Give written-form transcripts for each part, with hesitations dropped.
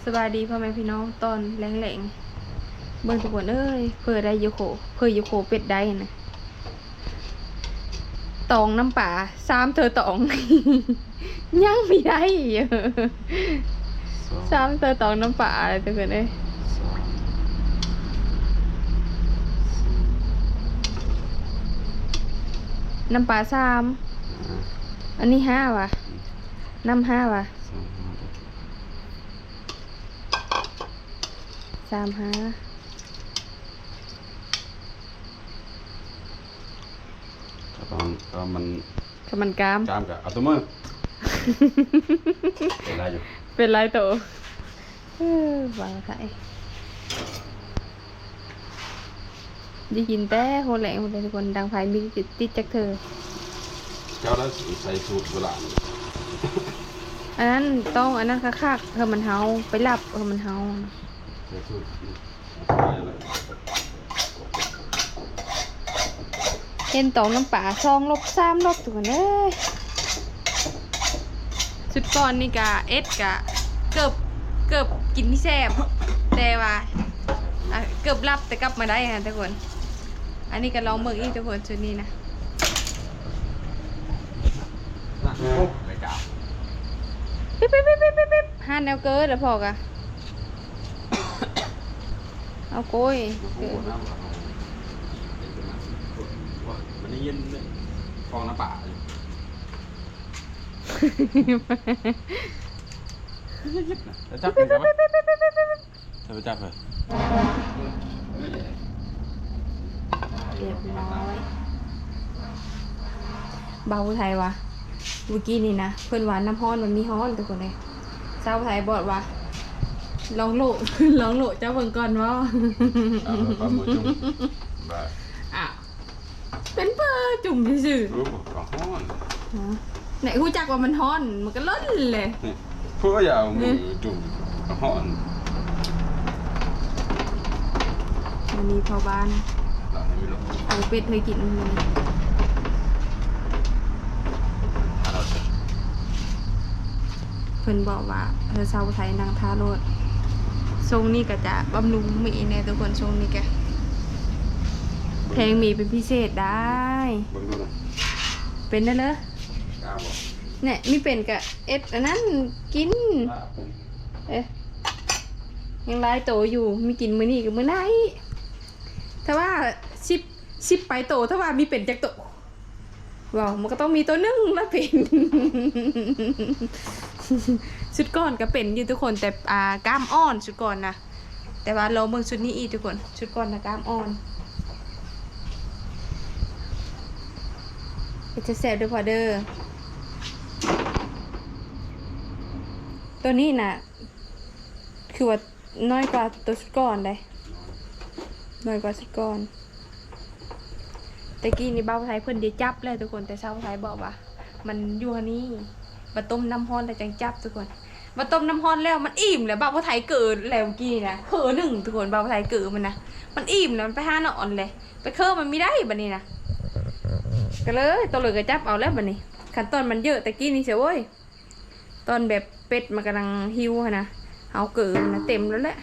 สบายดีพ่อแม่พี่น้องตอนแรงๆเบิ่งทุกคนเอ้ยเพื่อได้ยูโคเพื่อยูโคเป็ดได้นะตองน้ำป่า3เธอตอง ยังไม่ได้3เธอตองน้ำป่าอะไรทุกคนเอ้ยน้ำป่า3อันนี้5ว่ะน้ำ5ว่ะ3 5ตอนมันขมันกาม กับเอาตัวมือเป็นไรอยู่เป็นไรโตวางไข่ได้ยินแต่โหแหลงหมดเลยทุกคนดังไฟมีติดจากเธอเจ้าแล้วใส่สูตรโบราณอันนั้นต้องอันนั้นคักๆเธอมันเฮาไปหลับเธอมันเฮาใส่สูตรเห็นตองน้ำป่า2 ลบ 3 ลบทุกคนเอ้ยชุดก่อนนี่กะเอ็ดกะเกือบกินที่แซ่บแต่ว่าเกือบรับแต่กลับมาได้ค่ะทุกคนอันนี้ก็ลองเบิ่งอีกทุกคนชุดนี้นะไม่กล้าปิ๊บห้าแนวเกิดแล้วพอกะเอาโกยมันได้ยินฟองน้ำป่าจะจับเป็นไหมจะไปจับเลยเรียบร้อยเบาไทยวะเมื่อกี้นี่นะเพื่อนหวานน้ำฮ้อนมันมีฮ้อนทุกคนเลยเจ้าไทยบอกว่าลองโหล ลองโหลเจ้าเบิ่งก่อนว่าอ่ะเป็นเพื่อจุ่มซื่อไหนรู้จักว่ามันฮ้อนมันก็ล้นเลยเพื่ออย่ามือจุ่มฮ้อนวันนี้พอบ้านเอาเป็ดเคยกินมันเพิ่นบอกว่าชาวไทยนางทาโรดทรงนี้ก็จะบำรุงหมีในทุกคนทรงนี้แกแทงหมีเป็นพิเศษได้เป็นได้เลยเนี่ยมีเป็นกะเอ็ดอันนั้นกินยังลายโตอยู่มีกินมื้อนี้กับมื้อไหนถ้าว่าชิปไปโตถ้าว่ามีเป็นจักโตว้าวมันก็ต้องมีตัวนึงแล้วเป็นชุดก่อนก็เป็นอยู่ทุกคนแต่กล้ามอ่อนชุดก่อนนะแต่ว่าเราเบิ่งชุดนี้อีกทุกคนชุดก่อนนะกล้ามอ่อนจะแซ่บด้วยพอเด้อตัวนี้น่ะคือว่าน้อยกว่าตัวชุดก่อนเลยน้อยกว่าชุดก่อนแต่กี้นี่เบ้าไทยเพิ่นได้จับเลยทุกคนแต่ชาวไทยบอกว่ามันอยู่นี่มาต้มน้ำฮ้อนแต่จังจับทุกคนมาต้มน้ำฮ้อนแล้วมันอิ่มแล้วเบ้าไทยเกิดแล้วกี้นะเคอหนึ่งทุกคนเบ้าไทยเกิดมันนะมันอิ่มแล้วมันไปหานอนเลยไปเคอมันไม่ได้บัดนี้นะก็เลยตัวเลยก็จับเอาแล้วบัดนี้ขั้นตอนมันเยอะแต่กี้นี่เสียเว้ยตอนแบบเป็ดมันกำลังหิวนะเอาเกิดนะเต็มแล้วแหละ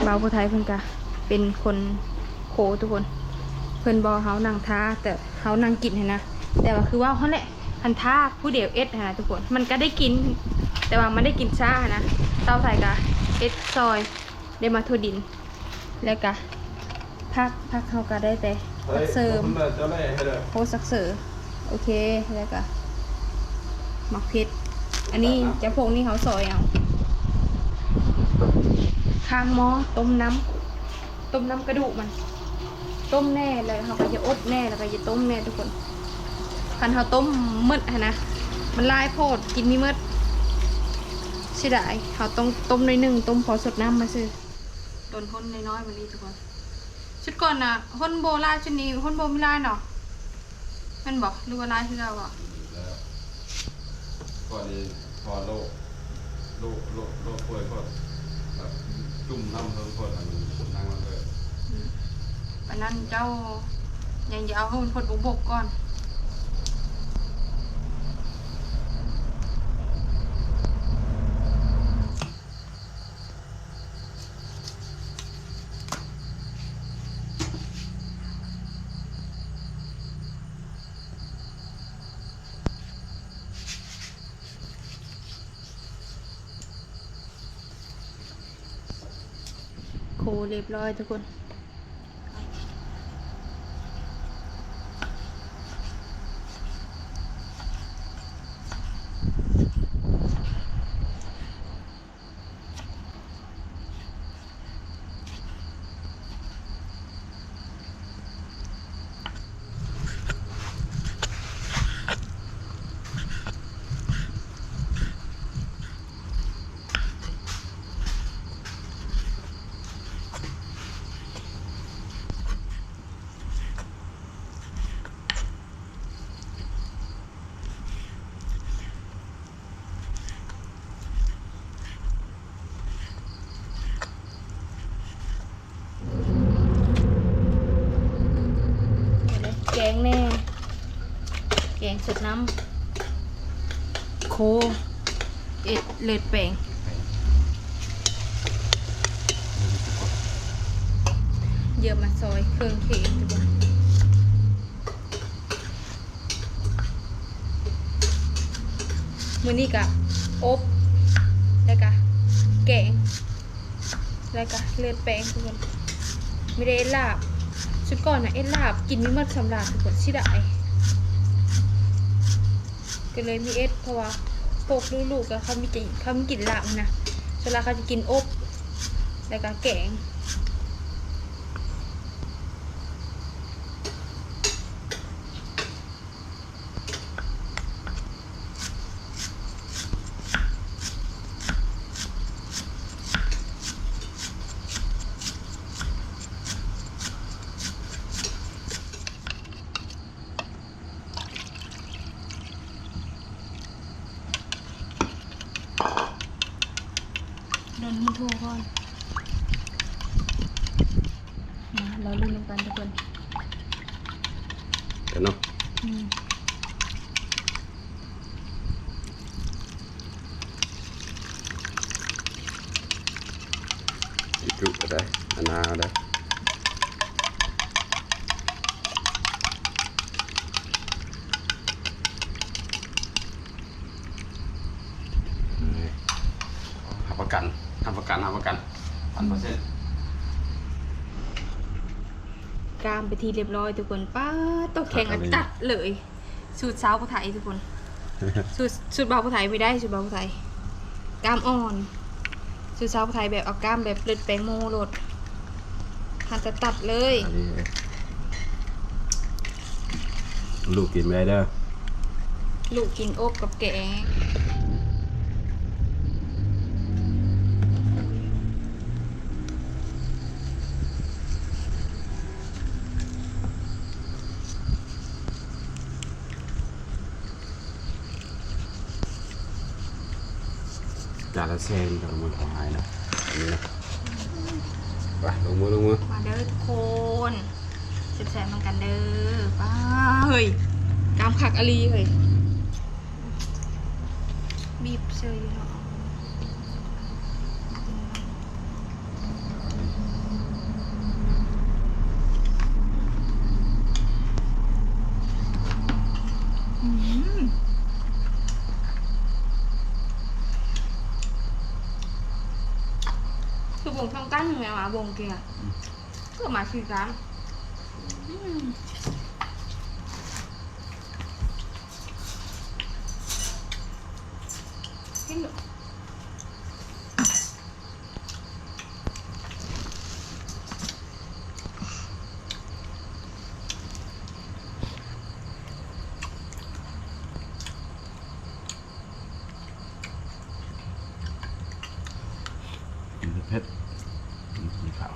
เบ้าไทยเพิ่นกะเป็นคนโคทุกคนเพิ่นบอกเขานั่งท้าแต่เขานั่งกินนะแต่ว่าคือว่าเขาแหละคันท้าผู้เดียวเอ็ดนะทุกคนมันก็ได้กินแต่ว่ามันได้กินซ่านะเต้าใส่กะเอ็ดซอยได้มาทั่วดินแล้วกะพักเขาก็ได้แต่สักเสริมโคสักเสริมโอเคแล้วกะหมักเพชรอันนี้จะพงนี่เขาซอยเอาข้างหม้อต้มน้ำกระดูกมันต้มแน่เลยเขาก็จะอดแน่แล้วก็จะต้มแน่ทุกคนคันเขาต้มมืดนะมันลายโพดกินมีมืดใช่ได้เขาต้องต้มใน1ต้มพอสดน้ำมาซื้อต้นคนน้อยๆวันนี้ทุกคนชุดก่อนนะคนโบราณชุดนี้คนโบไม่ลายเนาะมันบอกดูว่าลายคือเราอ่ะก่อนนี้พอโลป่วยก็แบบจุ่มน้ำเพิ่มคนนั่งมาเลยวันนั้นเจ้ายังจะเอาให้มันพดบุกก่อน เรียบร้อยทุกคนแกงแน่แกงเสร็จน้ำโคเอ็ดเลือดแปลงเยอะมาซอยเครื่องเคียงทุกคนมื้อนี้กะอบแล้วก็แกงแล้วก็เลือดแปลงทุกคนไม่ได้ลาบชุดก่อนนะเอ็ดลาบกินไม่หมดสำหรับทุกคนชิได้ก็เลยมีเอ็ดเพราะว่าพวกลูกๆก็เขาไม่กินลาบนะเวลาเขาจะกินอบแล้วก็แกงโดนมือโทรก่อนมาเราเล่นกันทุกคน เดี๋ยวเนาะจุก็ได้อันนาได้ทำประกัน1,000%กามไปทีเรียบร้อยทุกคนป้าตกแข่งกันจัดเลยสูตรสาวผู้ไทยทุกคน สูตรบ่าวผู้ไทยไม่ได้สูตรบ่าวผู้ไทยกามอ่อนสูตรสาวผู้ไทยแบบเอากามแบบเลือดแป้งโมโรดหั่นตัดเลย ลูกกินไม่ได้เด้อ ลูกกินอบกับแกงจานละเซนกับมือของหายนะอันนี้นะไปลงมือมาเด้อทุกคนแซ่บๆมันกันเด้อป้าเฮ้ยกามผักอลีเฮ้ยบีบเชยเนาะคือบงช่องกั้นยังไงวะบงเกียร์ก็มาชื่อกันกินหรอเผ็ดมีขาว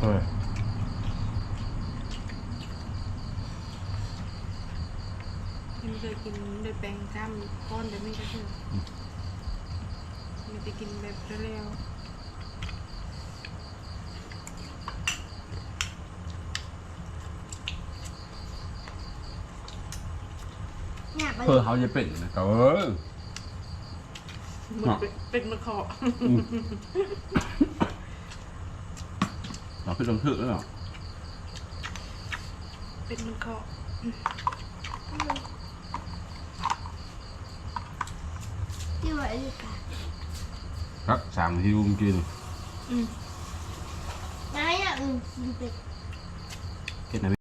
เคย ไม่เคยกินโดยแปลงกล้ามก้อนแบบนี้ก็คือไม่ได้กินแบบเร็ว เนี่ยไป เพื่อเขาจะเป็นนะเออ ๆมันเป็นมะขอ เราขึ้นลงทึกแล้วเหรอ เป็นมะขอ ที่ว่าไอ้กา ครับ3 นาทีกูกิน อืม ไงอ่ะกินเป็ด เก็ดไหน